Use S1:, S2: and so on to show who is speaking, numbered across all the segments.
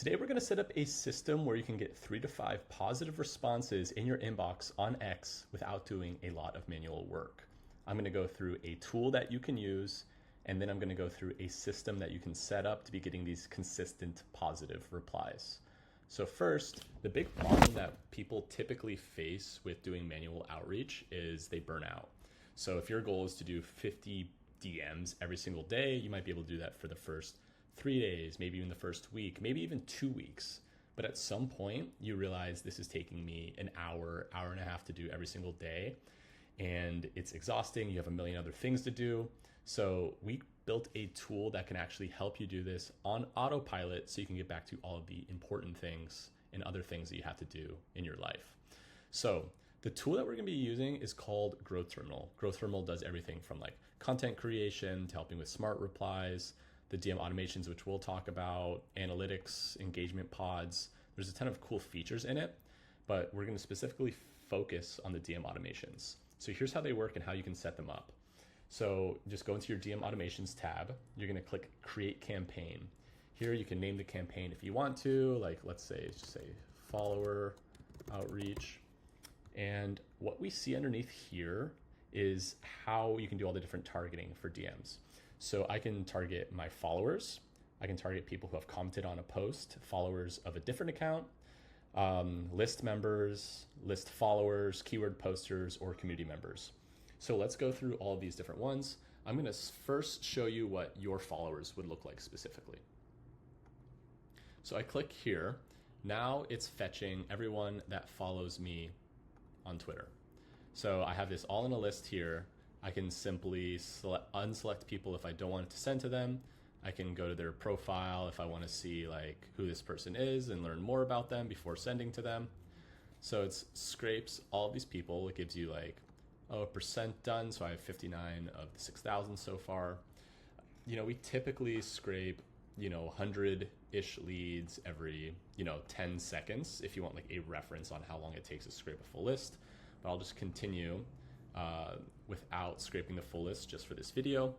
S1: Today we're going to set up a system where you can get 3 to 5 positive responses in your inbox on X without doing a lot of manual work. I'm going to go through a tool that you can use, and then I'm going to go through a system that you can set up to be getting these consistent positive replies. So first, the big problem that people typically face with doing manual outreach is they burn out. So if your goal is to do 50 DMs every single day, you might be able to do that for the first 3 days, maybe even the first week, maybe even 2 weeks. But at some point, you realize this is taking me an hour, hour and a half to do every single day. And it's exhausting. You have a million other things to do. So we built a tool that can actually help you do this on autopilot so you can get back to all of the important things and other things that you have to do in your life. So the tool that we're going to be using is called Growth Terminal. Growth Terminal does everything from like content creation to helping with smart replies, the DM automations, which we'll talk about, analytics, engagement pods. There's a ton of cool features in it, but we're going to specifically focus on the DM automations. So here's how they work and how you can set them up. So just go into your DM automations tab. You're going to click create campaign. Here you can name the campaign if you want to, like let's say, just say follower outreach. And what we see underneath here is how you can do all the different targeting for DMs. So I can target my followers. I can target people who have commented on a post, followers of a different account, list members, list followers, keyword posters, or community members. So let's go through all of these different ones. I'm going to first show you what your followers would look like specifically. So I click here. Now it's fetching everyone that follows me on Twitter. So I have this all in a list here. I can simply unselect people if I don't want it to send to them. I can go to their profile if I want to see like who this person is and learn more about them before sending to them. So it scrapes all of these people. It gives you like, oh, percent done. So I have 59 of the 6,000 so far. You know, we typically scrape, 100-ish leads every, 10 seconds if you want like a reference on how long it takes to scrape a full list. But I'll just continue without scraping the full list just for this video.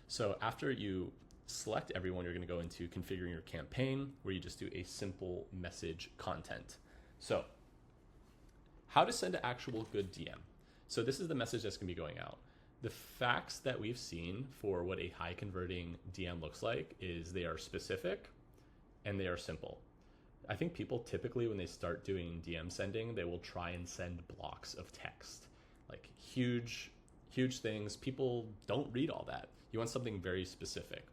S1: So after you select everyone, you're going to go into configuring your campaign, where you just do a simple message content. So how to send an actual good DM. So this is the message that's going to be going out. The facts that we've seen for what a high converting DM looks like is they are specific and they are simple. I think people typically, when they start doing DM sending, they will try and send blocks of text, like huge things. People don't read all that. You want something very specific.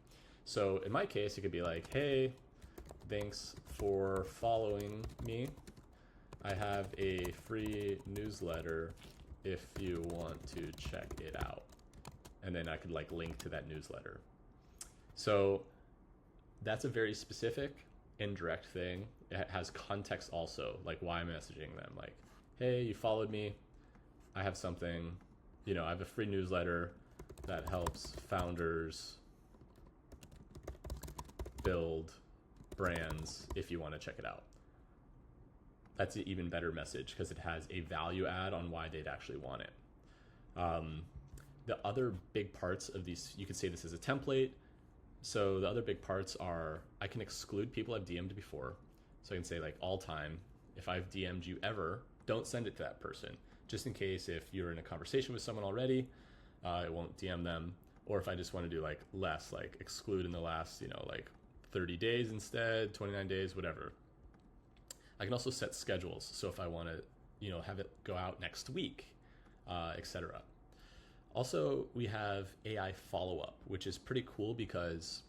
S1: So in my case, it could be like, hey, thanks for following me. I have a free newsletter if you want to check it out. And then I could like link to that newsletter. So that's a very specific, indirect thing. It has context also, like why I'm messaging them. Like, hey, you followed me. I have something, I have a free newsletter that helps founders build brands if you want to check it out. That's an even better message because it has a value add on why they'd actually want it. The other big parts of these, you could say this is a template. So the other big parts are, I can exclude people I've DM'd before. So I can say like all time, if I've DM'd you ever, don't send it to that person. Just in case if you're in a conversation with someone already, I won't DM them. Or if I just want to do like less, like exclude in the last, like 30 days instead, 29 days, whatever. I can also set schedules. So if I want to, have it go out next week, etc. Also, we have AI follow-up, which is pretty cool because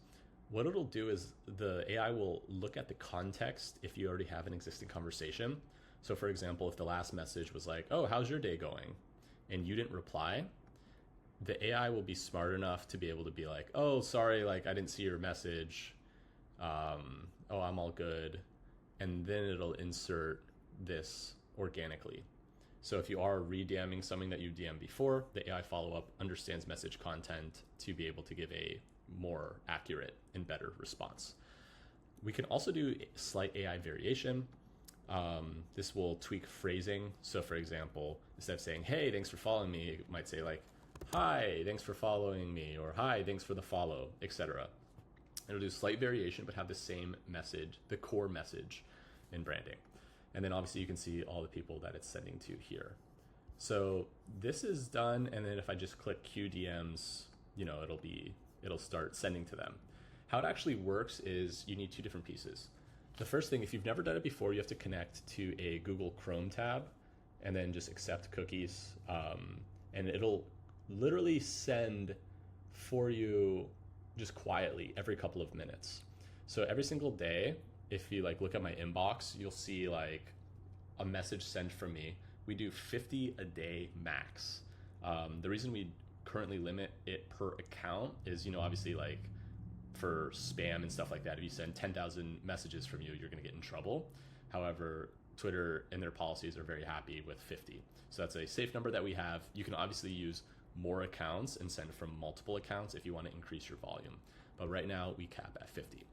S1: what it'll do is the AI will look at the context if you already have an existing conversation. So for example, if the last message was like, oh, how's your day going? And you didn't reply, the AI will be smart enough to be able to be like, oh, sorry, like I didn't see your message. Oh, I'm all good. And then it'll insert this organically. So if you are re-DMing something that you DM'd before, the AI follow-up understands message content to be able to give a more accurate and better response. We can also do slight AI variation. This will tweak phrasing. So for example, instead of saying, hey, thanks for following me, it might say like, hi, thanks for following me, or hi, thanks for the follow, etc. It'll do slight variation, but have the same message, the core message in branding. And then obviously you can see all the people that it's sending to here. So this is done, and then if I just click QDMs, it'll start sending to them. How it actually works is you need two different pieces. The first thing, if you've never done it before, you have to connect to a Google Chrome tab and then just accept cookies. And it'll literally send for you just quietly every couple of minutes. So every single day, if you look at my inbox, you'll see a message sent from me. We do 50 a day max. The reason we currently limit it per account is, obviously for spam and stuff like that, if you send 10,000 messages from you, you're gonna get in trouble. However, Twitter and their policies are very happy with 50. So that's a safe number that we have. You can obviously use more accounts and send from multiple accounts if you want to increase your volume. But right now we cap at 50.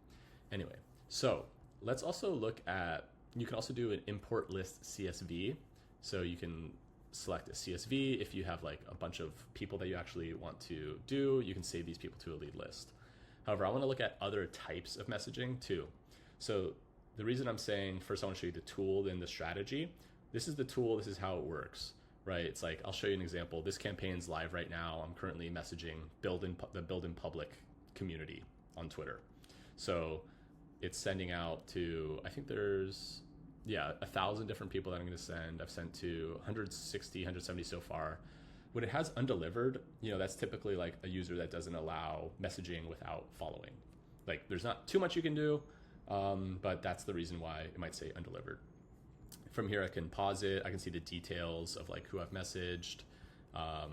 S1: Anyway, so let's also look at, you can also do an import list CSV. So you can select a CSV. If you have a bunch of people that you actually want to do, you can save these people to a lead list. However, I want to look at other types of messaging too. So the reason I'm saying, first I want to show you the tool, then the strategy. This is the tool, this is how it works, right? It's I'll show you an example. This campaign's live right now. I'm currently messaging the Build in Public community on Twitter. So it's sending out to, I think there's, 1,000 different people that I'm going to send. I've sent to 160, 170 so far. When it has undelivered, that's typically a user that doesn't allow messaging without following. There's not too much you can do, but that's the reason why it might say undelivered. From here, I can pause it. I can see the details of who I've messaged. I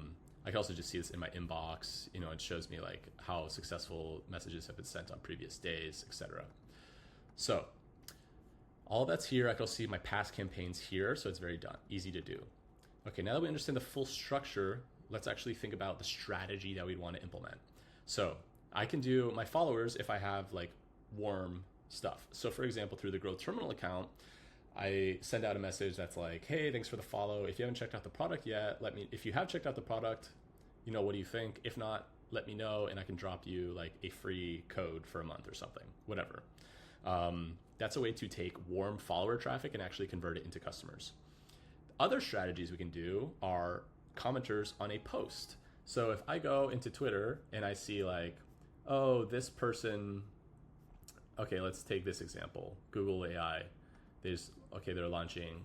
S1: can also just see this in my inbox. It shows me how successful messages have been sent on previous days, etc. So all that's here. I can see my past campaigns here, so it's very easy to do. Okay, now that we understand the full structure, let's actually think about the strategy that we'd want to implement. So I can do my followers if I have warm stuff. So for example, through the Growth Terminal account, I send out a message that's hey, thanks for the follow. If you haven't checked out the product yet, if you have checked out the product, what do you think? If not, let me know and I can drop you a free code for a month or something, whatever. That's a way to take warm follower traffic and actually convert it into customers. Other strategies we can do are commenters on a post. So if I go into Twitter and I see oh, this person, okay, let's take this example, Google AI. They're launching,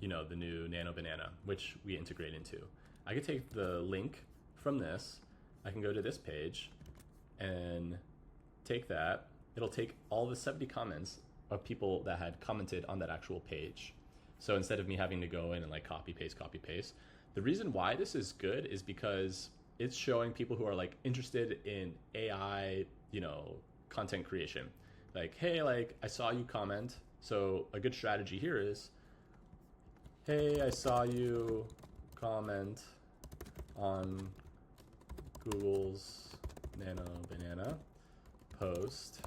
S1: the new Nano Banana, which we integrate into. I could take the link from this, I can go to this page and take that. It'll take all the 70 comments of people that had commented on that actual page. So instead of me having to go in and copy paste, the reason why this is good is because it's showing people who are interested in AI, content creation. Hey, I saw you comment. So a good strategy here is, hey, I saw you comment on Google's Nano Banana post.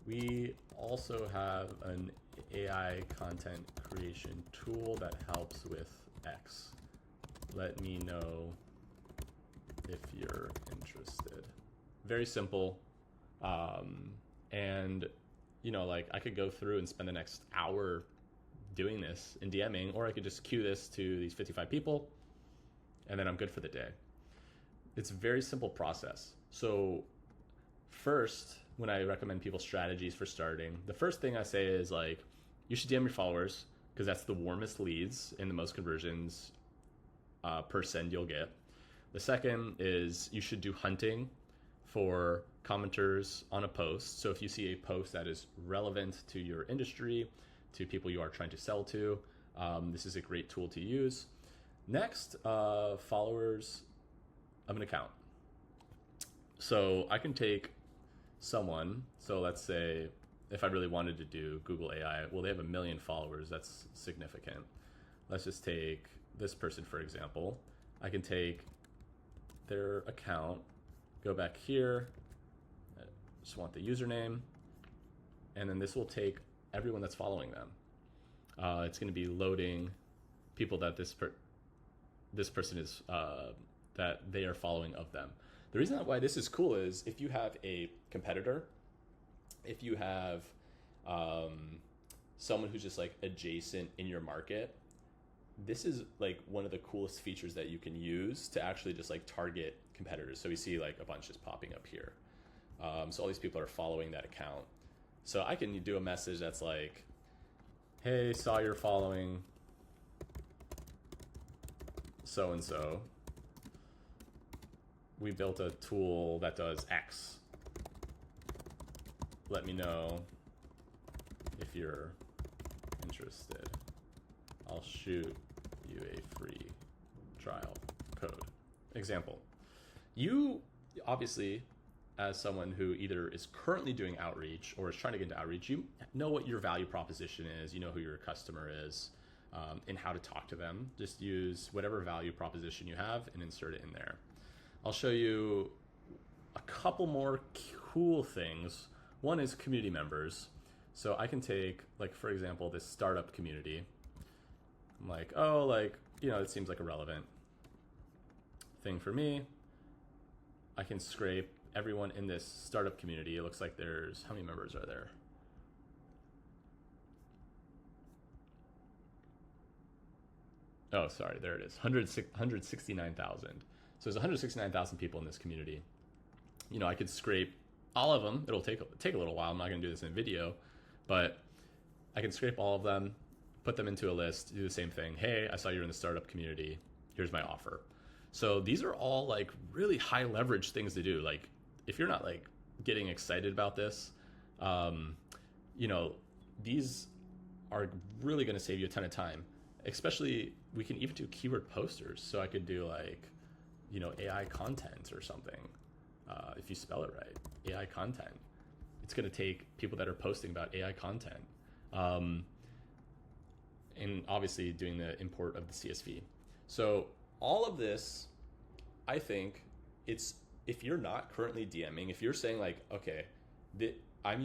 S1: We also have an AI content creation tool that helps with X. Let me know if you're interested. Very simple. And I could go through and spend the next hour doing this in DMing, or I could just queue this to these 55 people and then I'm good for the day. It's a very simple process. So first, when I recommend people strategies for starting, the first thing I say is you should DM your followers because that's the warmest leads and the most conversions per send you'll get. The second is you should do hunting for commenters on a post. So if you see a post that is relevant to your industry, to people you are trying to sell to, this is a great tool to use. Next, followers of an account. So I can take someone, so let's say if I really wanted to do Google AI, well, they have 1 million followers. That's significant. Let's just take this person, for example. I can take their account, go back here, I just want the username, and then this will take everyone that's following them. It's going to be loading people that this person is, that they are following of them. The reason why this is cool is if you have a competitor, if you have someone who's just like adjacent in your market, this is like one of the coolest features that you can use to actually just like target competitors. So we see like a bunch just popping up here. So all these people are following that account. So I can do a message that's like, hey, saw you're following so-and-so. We built a tool that does X. Let me know if you're interested. I'll shoot you a free trial code. Example. You obviously, as someone who either is currently doing outreach or is trying to get into outreach, you know what your value proposition is, you know who your customer is, and how to talk to them. Just use whatever value proposition you have and insert it in there. I'll show you a couple more cool things. One is community members. So I can take, like, for example, this startup community. I'm like, oh, like, you know, it seems like a relevant thing for me. I can scrape everyone in this startup community. It looks like there's, how many members are there? Oh, sorry, there it is, 169,000. So there's 169,000 people in this community. You know, I could scrape all of them. It'll take a little while. I'm not gonna do this in a video, but I can scrape all of them, put them into a list, do the same thing. Hey, I saw you're in the startup community. Here's my offer. So these are all like really high leverage things to do. Like if you're not like getting excited about this, you know, these are really going to save you a ton of time. Especially, we can even do keyword posters. So I could do like, you know, AI content or something. If you spell it right, AI content. It's going to take people that are posting about AI content. And obviously doing the import of the CSV. So all of this, I think it's, if you're not currently DMing, if you're saying like, okay, I'm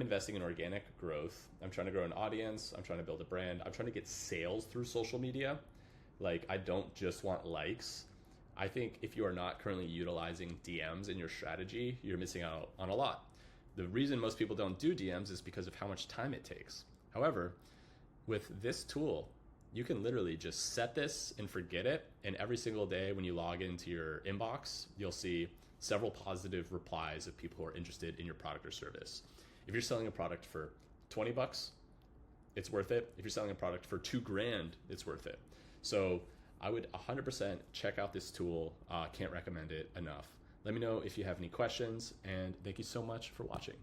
S1: investing in organic growth. I'm trying to grow an audience. I'm trying to build a brand. I'm trying to get sales through social media. Like I don't just want likes. I think if you are not currently utilizing DMs in your strategy, you're missing out on a lot. The reason most people don't do DMs is because of how much time it takes. However, with this tool, you can literally just set this and forget it. And every single day when you log into your inbox, you'll see several positive replies of people who are interested in your product or service. If you're selling a product for 20 bucks, it's worth it. If you're selling a product for $2,000, it's worth it. So I would 100% check out this tool. Can't recommend it enough. Let me know if you have any questions, and thank you so much for watching.